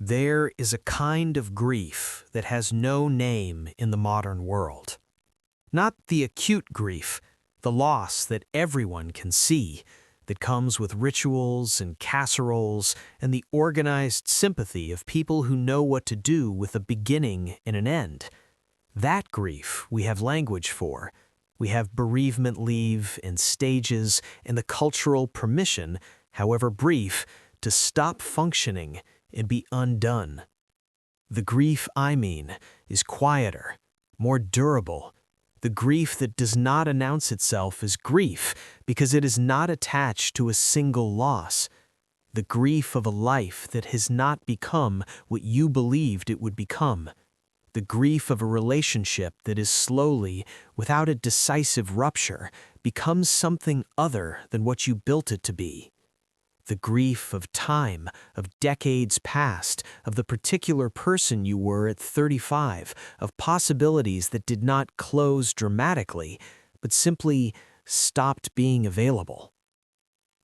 There is a kind of grief that has no name in the modern world. Not the acute grief, the loss that everyone can see, that comes with rituals and casseroles and the organized sympathy of people who know what to do with a beginning and an end. That grief we have language for. We have bereavement leave and stages and the cultural permission, however brief, to stop functioning and be undone. The grief I mean is quieter, more durable, the grief that does not announce itself as grief because it is not attached to a single loss, the grief of a life that has not become what you believed it would become, the grief of a relationship that is slowly, without a decisive rupture, becomes something other than what you built it to be. The grief of time, of decades past, of the particular person you were at 35, of possibilities that did not close dramatically, but simply stopped being available.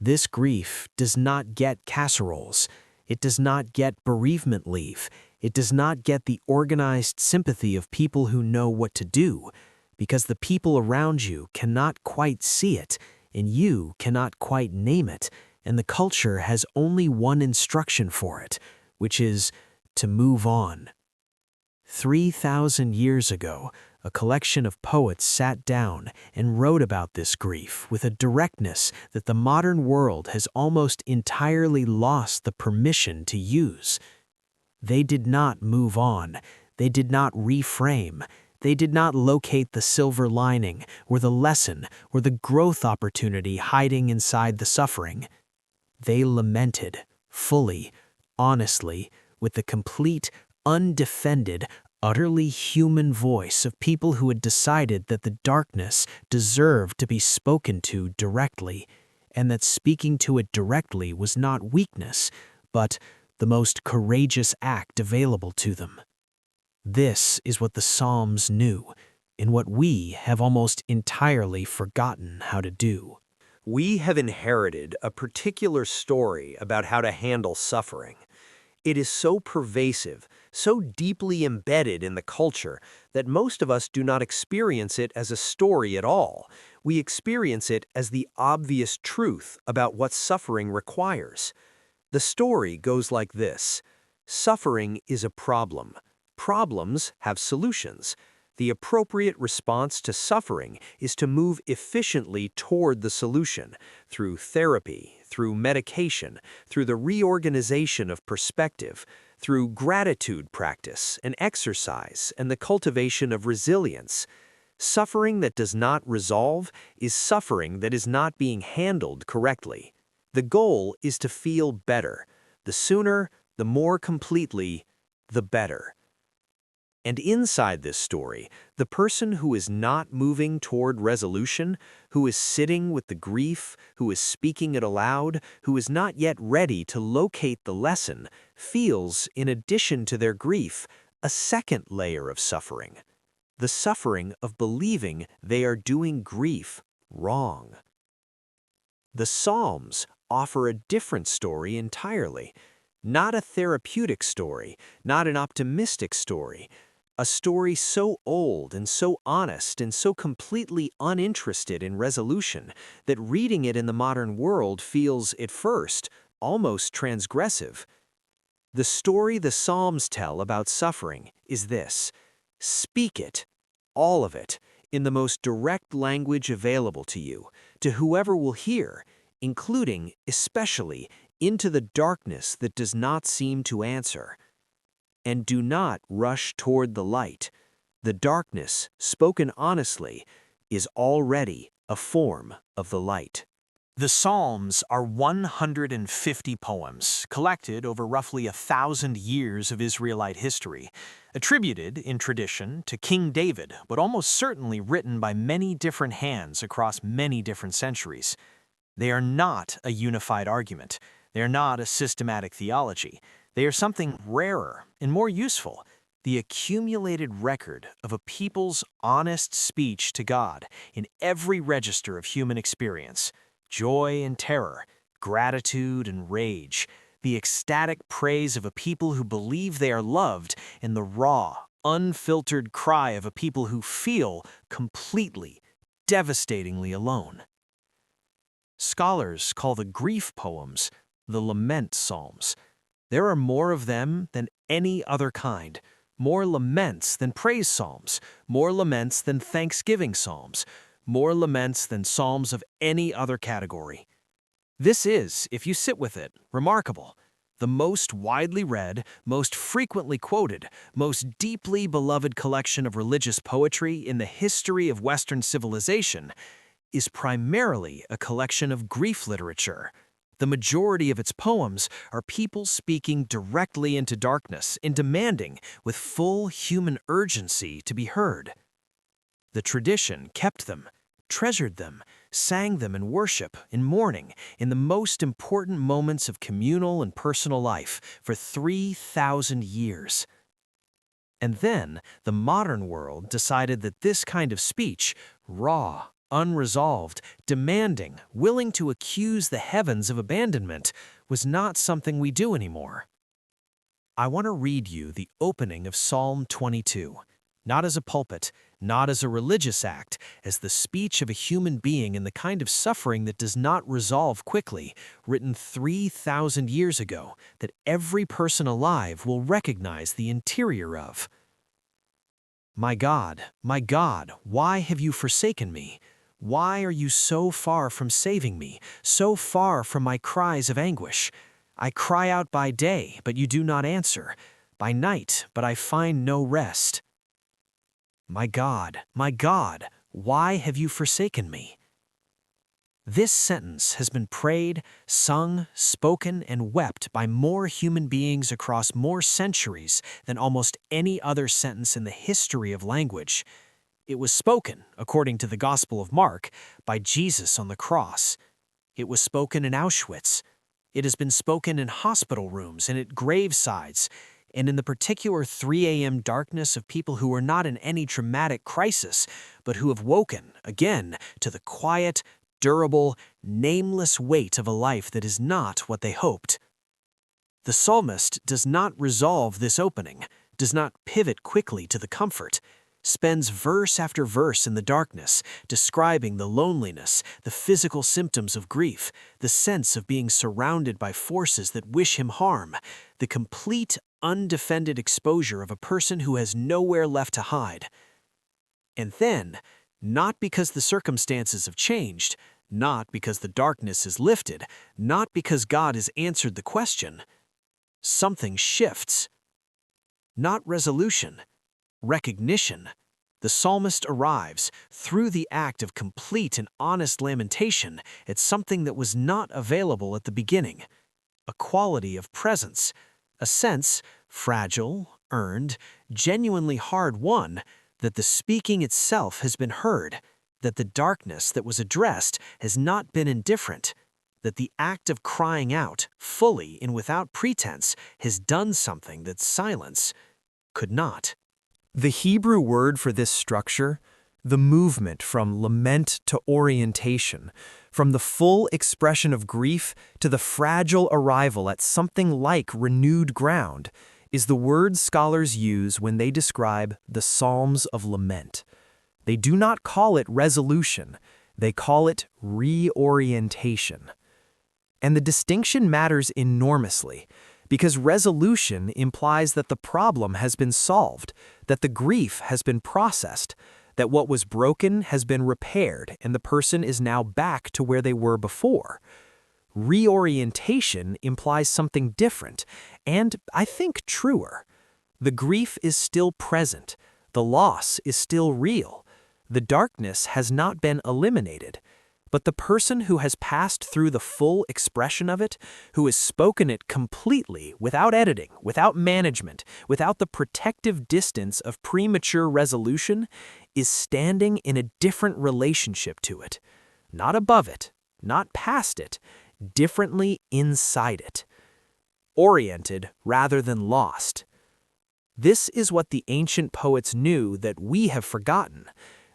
This grief does not get casseroles. It does not get bereavement leave. It does not get the organized sympathy of people who know what to do, because the people around you cannot quite see it, and you cannot quite name it, and the culture has only one instruction for it, which is to move on. 3,000 years ago, a collection of poets sat down and wrote about this grief with a directness that the modern world has almost entirely lost the permission to use. They did not move on. They did not reframe. They did not locate the silver lining or the lesson or the growth opportunity hiding inside the suffering. They lamented, fully, honestly, with the complete, undefended, utterly human voice of people who had decided that the darkness deserved to be spoken to directly, and that speaking to it directly was not weakness, but the most courageous act available to them. This is what the Psalms knew, and what we have almost entirely forgotten how to do. We have inherited a particular story about how to handle suffering. It is so pervasive, so deeply embedded in the culture that most of us do not experience it as a story at all. We experience it as the obvious truth about what suffering requires. The story goes like this: suffering is a problem. Problems have solutions. The appropriate response to suffering is to move efficiently toward the solution, through therapy, through medication, through the reorganization of perspective, through gratitude practice and exercise and the cultivation of resilience. Suffering that does not resolve is suffering that is not being handled correctly. The goal is to feel better. The sooner, the more completely, the better. And inside this story, the person who is not moving toward resolution, who is sitting with the grief, who is speaking it aloud, who is not yet ready to locate the lesson, feels, in addition to their grief, a second layer of suffering. The suffering of believing they are doing grief wrong. The Psalms offer a different story entirely. Not a therapeutic story, not an optimistic story. A story so old and so honest and so completely uninterested in resolution that reading it in the modern world feels, at first, almost transgressive. The story the Psalms tell about suffering is this: speak it, all of it, in the most direct language available to you, to whoever will hear, including, especially, into the darkness that does not seem to answer. And do not rush toward the light. The darkness, spoken honestly, is already a form of the light. The Psalms are 150 poems collected over roughly 1,000 years of Israelite history, attributed in tradition to King David, but almost certainly written by many different hands across many different centuries. They are not a unified argument. They are not a systematic theology. They are something rarer and more useful, the accumulated record of a people's honest speech to God in every register of human experience: joy and terror, gratitude and rage, the ecstatic praise of a people who believe they are loved, and the raw, unfiltered cry of a people who feel completely, devastatingly alone. Scholars call the grief poems the lament psalms. There are more of them than any other kind, more laments than praise psalms, more laments than thanksgiving psalms, more laments than psalms of any other category. This is, if you sit with it, remarkable. The most widely read, most frequently quoted, most deeply beloved collection of religious poetry in the history of Western civilization is primarily a collection of grief literature. The majority of its poems are people speaking directly into darkness and demanding, with full human urgency, to be heard. The tradition kept them, treasured them, sang them in worship, in mourning, in the most important moments of communal and personal life for 3,000 years. And then the modern world decided that this kind of speech, raw, unresolved, demanding, willing to accuse the heavens of abandonment, was not something we do anymore. I want to read you the opening of Psalm 22, not as a pulpit, not as a religious act, as the speech of a human being in the kind of suffering that does not resolve quickly, written 3,000 years ago, that every person alive will recognize the interior of. My God, why have you forsaken me? Why are you so far from saving me, so far from my cries of anguish? I cry out by day, but you do not answer, by night, but I find no rest. My God, why have you forsaken me? This sentence has been prayed, sung, spoken, and wept by more human beings across more centuries than almost any other sentence in the history of language. It was spoken, according to the Gospel of Mark, by Jesus on the cross. It was spoken in Auschwitz. It has been spoken in hospital rooms and at gravesides, and in the particular 3 a.m. darkness of people who are not in any traumatic crisis, but who have woken, again, to the quiet, durable, nameless weight of a life that is not what they hoped. The psalmist does not resolve this opening, does not pivot quickly to the comfort, spends verse after verse in the darkness, describing the loneliness, the physical symptoms of grief, the sense of being surrounded by forces that wish him harm, the complete, undefended exposure of a person who has nowhere left to hide. And then, not because the circumstances have changed, not because the darkness is lifted, not because God has answered the question, something shifts. Not resolution, recognition. The psalmist arrives, through the act of complete and honest lamentation, at something that was not available at the beginning, a quality of presence, a sense, fragile, earned, genuinely hard-won, that the speaking itself has been heard, that the darkness that was addressed has not been indifferent, that the act of crying out, fully and without pretense, has done something that silence could not. The Hebrew word for this structure, the movement from lament to orientation, from the full expression of grief to the fragile arrival at something like renewed ground, is the word scholars use when they describe the Psalms of Lament. They do not call it resolution, they call it reorientation. And the distinction matters enormously, because resolution implies that the problem has been solved, that the grief has been processed, that what was broken has been repaired and the person is now back to where they were before. Reorientation implies something different, and I think truer. The grief is still present, the loss is still real, the darkness has not been eliminated. But the person who has passed through the full expression of it, who has spoken it completely, without editing, without management, without the protective distance of premature resolution, is standing in a different relationship to it. Not above it, not past it, differently inside it. Oriented rather than lost. This is what the ancient poets knew that we have forgotten,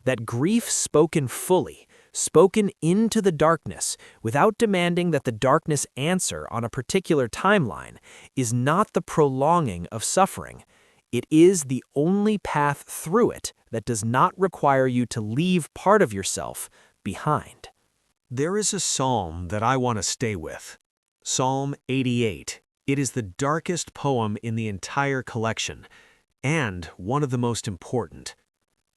that grief spoken fully, spoken into the darkness without demanding that the darkness answer on a particular timeline, is not the prolonging of suffering. It is the only path through it that does not require you to leave part of yourself behind. There is a psalm that I want to stay with. Psalm 88. It is the darkest poem in the entire collection, and one of the most important.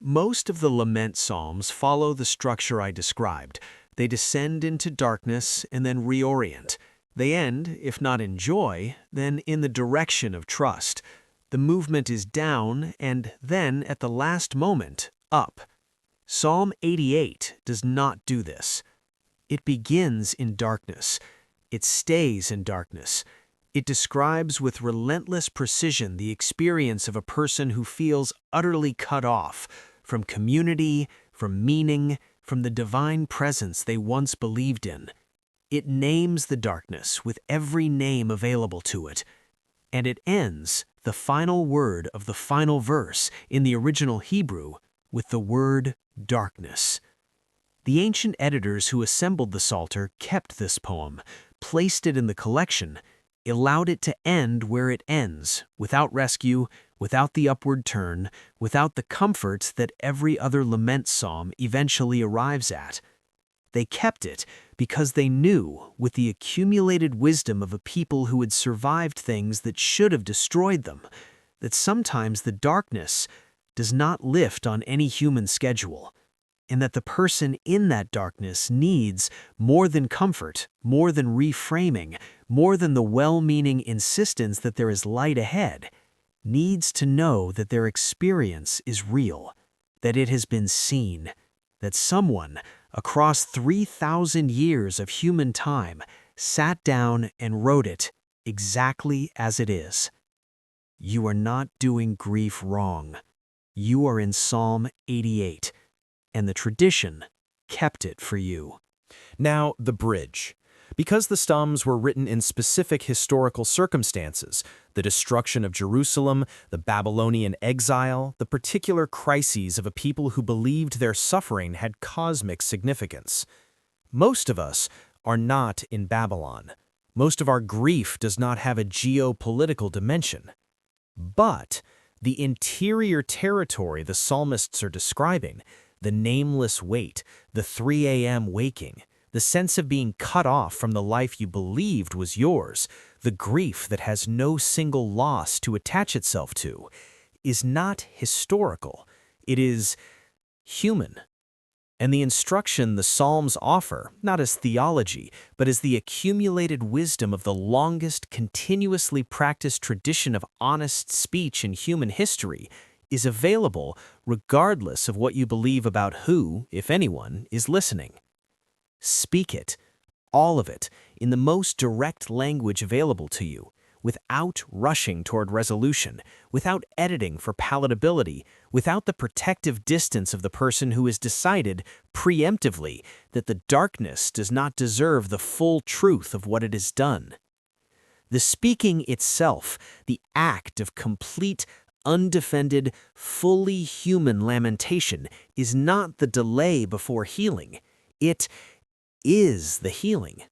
Most of the lament psalms follow the structure I described. They descend into darkness and then reorient. They end, if not in joy, then in the direction of trust. The movement is down and then, at the last moment, up. Psalm 88 does not do this. It begins in darkness. It stays in darkness. It describes with relentless precision the experience of a person who feels utterly cut off from community, from meaning, from the divine presence they once believed in. It names the darkness with every name available to it. And it ends the final word of the final verse in the original Hebrew with the word darkness. The ancient editors who assembled the Psalter kept this poem, placed it in the collection, allowed it to end where it ends, without rescue, without the upward turn, without the comforts that every other lament psalm eventually arrives at. They kept it because they knew, with the accumulated wisdom of a people who had survived things that should have destroyed them, that sometimes the darkness does not lift on any human schedule, and that the person in that darkness needs more than comfort, more than reframing, more than the well-meaning insistence that there is light ahead, needs to know that their experience is real, that it has been seen, that someone, across 3,000 years of human time, sat down and wrote it exactly as it is. You are not doing grief wrong. You are in Psalm 88, and the tradition kept it for you. Now, the bridge. Because the Psalms were written in specific historical circumstances, the destruction of Jerusalem, the Babylonian exile, the particular crises of a people who believed their suffering had cosmic significance. Most of us are not in Babylon. Most of our grief does not have a geopolitical dimension. But the interior territory the psalmists are describing, the nameless wait, the 3 a.m. waking, the sense of being cut off from the life you believed was yours, the grief that has no single loss to attach itself to, is not historical. It is human. And the instruction the Psalms offer, not as theology, but as the accumulated wisdom of the longest continuously practiced tradition of honest speech in human history, is available regardless of what you believe about who, if anyone, is listening. Speak it, all of it, in the most direct language available to you, without rushing toward resolution, without editing for palatability, without the protective distance of the person who has decided preemptively that the darkness does not deserve the full truth of what it has done. The speaking itself, the act of complete, undefended, fully human lamentation, is not the delay before healing. It is the healing.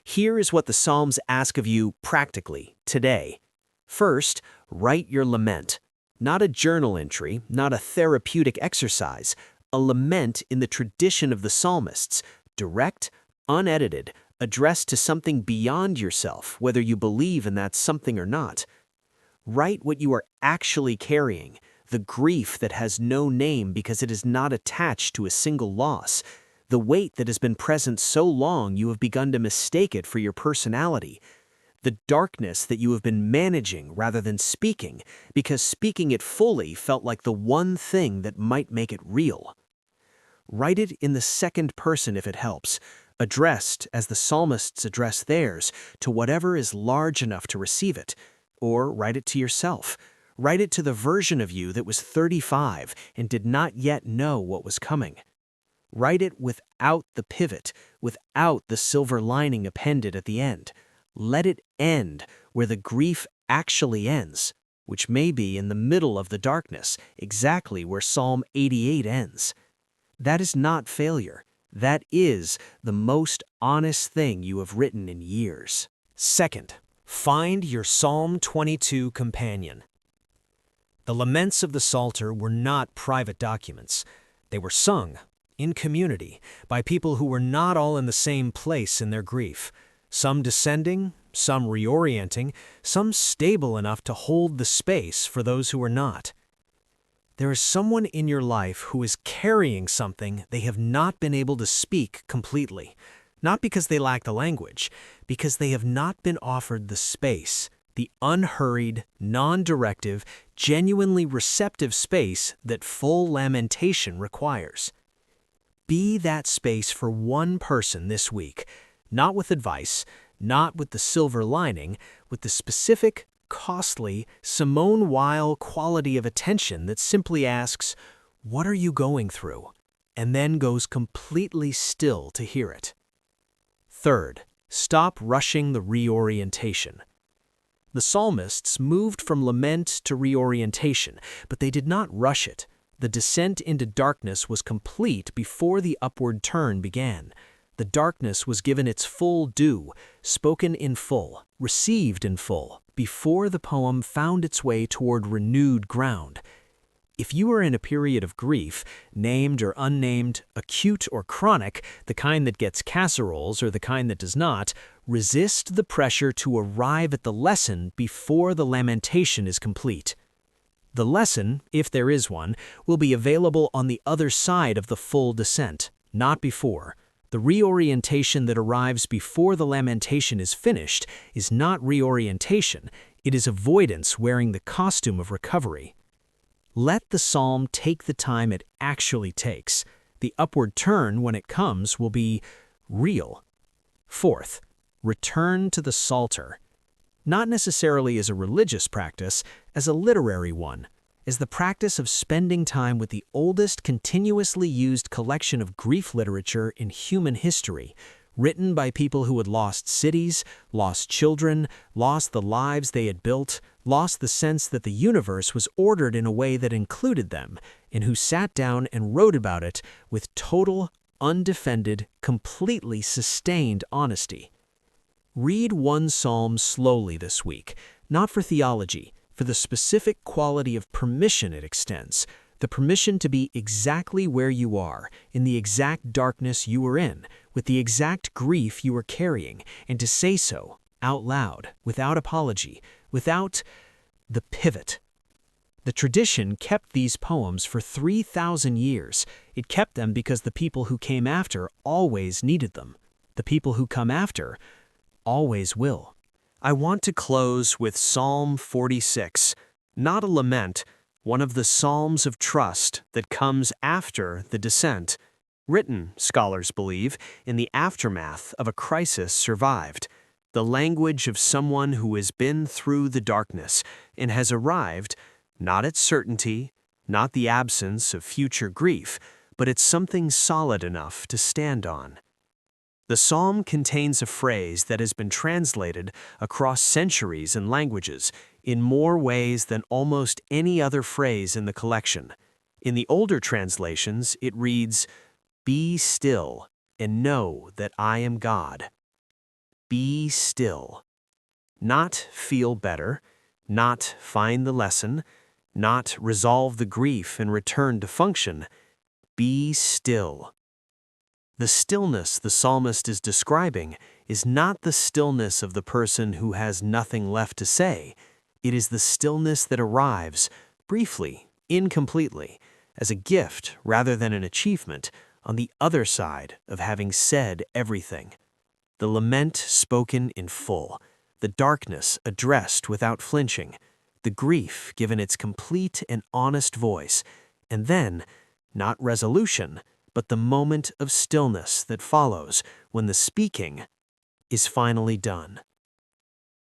Here is what the Psalms ask of you practically today. First, write your lament. Not a journal entry, not a therapeutic exercise, a lament in the tradition of the psalmists, direct, unedited, addressed to something beyond yourself, whether you believe in that something or not. Write what you are actually carrying, the grief that has no name because it is not attached to a single loss, the weight that has been present so long you have begun to mistake it for your personality, the darkness that you have been managing rather than speaking, because speaking it fully felt like the one thing that might make it real. Write it in the second person if it helps, addressed as the psalmists address theirs to whatever is large enough to receive it, or write it to yourself. Write it to the version of you that was 35 and did not yet know what was coming. Write it without the pivot, without the silver lining appended at the end. Let it end where the grief actually ends, which may be in the middle of the darkness, exactly where Psalm 88 ends. That is not failure. That is the most honest thing you have written in years. Second, find your Psalm 22 companion. The laments of the Psalter were not private documents. They were sung, in community, by people who were not all in the same place in their grief, some descending, some reorienting, some stable enough to hold the space for those who were not. There is someone in your life who is carrying something they have not been able to speak completely, not because they lack the language, because they have not been offered the space, the unhurried, non-directive, genuinely receptive space that full lamentation requires. Be that space for one person this week, not with advice, not with the silver lining, with the specific, costly, Simone Weil quality of attention that simply asks, "What are you going through?" and then goes completely still to hear it. Third, stop rushing the reorientation. The psalmists moved from lament to reorientation, but they did not rush it. The descent into darkness was complete before the upward turn began. The darkness was given its full due, spoken in full, received in full, before the poem found its way toward renewed ground. If you are in a period of grief, named or unnamed, acute or chronic, the kind that gets casseroles or the kind that does not, resist the pressure to arrive at the lesson before the lamentation is complete. The lesson, if there is one, will be available on the other side of the full descent, not before. The reorientation that arrives before the lamentation is finished is not reorientation, it is avoidance wearing the costume of recovery. Let the psalm take the time it actually takes. The upward turn, when it comes, will be real. Fourth, return to the Psalter. Not necessarily as a religious practice, as a literary one, as the practice of spending time with the oldest continuously used collection of grief literature in human history, written by people who had lost cities, lost children, lost the lives they had built, lost the sense that the universe was ordered in a way that included them, and who sat down and wrote about it with total, undefended, completely sustained honesty. Read one psalm slowly this week, not for theology, for the specific quality of permission it extends, the permission to be exactly where you are, in the exact darkness you are in, with the exact grief you are carrying, and to say so, out loud, without apology, without the pivot. The tradition kept these poems for 3,000 years. It kept them because the people who came after always needed them. The people who come after always will. I want to close with Psalm 46, not a lament, one of the psalms of trust that comes after the descent, written, scholars believe, in the aftermath of a crisis survived, the language of someone who has been through the darkness and has arrived, not at certainty, not the absence of future grief, but at something solid enough to stand on. The psalm contains a phrase that has been translated across centuries and languages in more ways than almost any other phrase in the collection. In the older translations, it reads, "Be still and know that I am God." Be still. Not feel better, not find the lesson, not resolve the grief and return to function. Be still. The stillness the psalmist is describing is not the stillness of the person who has nothing left to say. It is the stillness that arrives, briefly, incompletely, as a gift rather than an achievement, on the other side of having said everything. The lament spoken in full, the darkness addressed without flinching, the grief given its complete and honest voice, and then, not resolution, but the moment of stillness that follows when the speaking is finally done.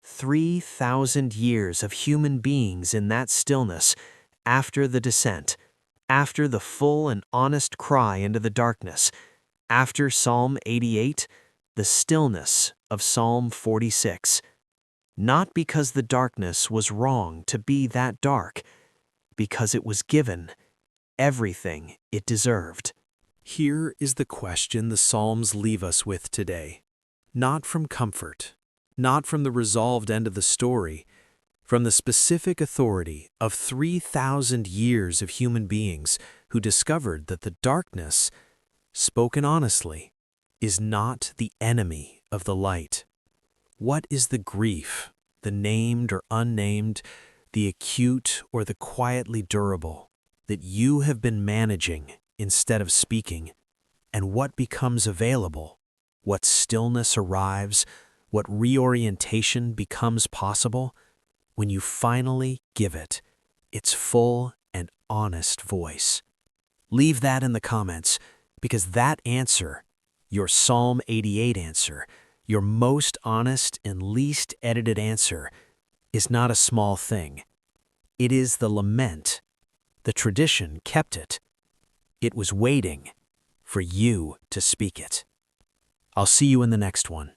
3,000 years of human beings in that stillness, after the descent, after the full and honest cry into the darkness, after Psalm 88, the stillness of Psalm 46. Not because the darkness was wrong to be that dark, because it was given everything it deserved. Here is the question the Psalms leave us with today. Not from comfort, not from the resolved end of the story, from the specific authority of 3,000 years of human beings who discovered that the darkness, spoken honestly, is not the enemy of the light. What is the grief, the named or unnamed, the acute or the quietly durable, that you have been managing instead of speaking? And what becomes available? What stillness arrives? What reorientation becomes possible? When you finally give it its full and honest voice. Leave that in the comments, because that answer, your Psalm 88 answer, your most honest and least edited answer, is not a small thing. It is the lament. The tradition kept it. It was waiting for you to speak it. I'll see you in the next one.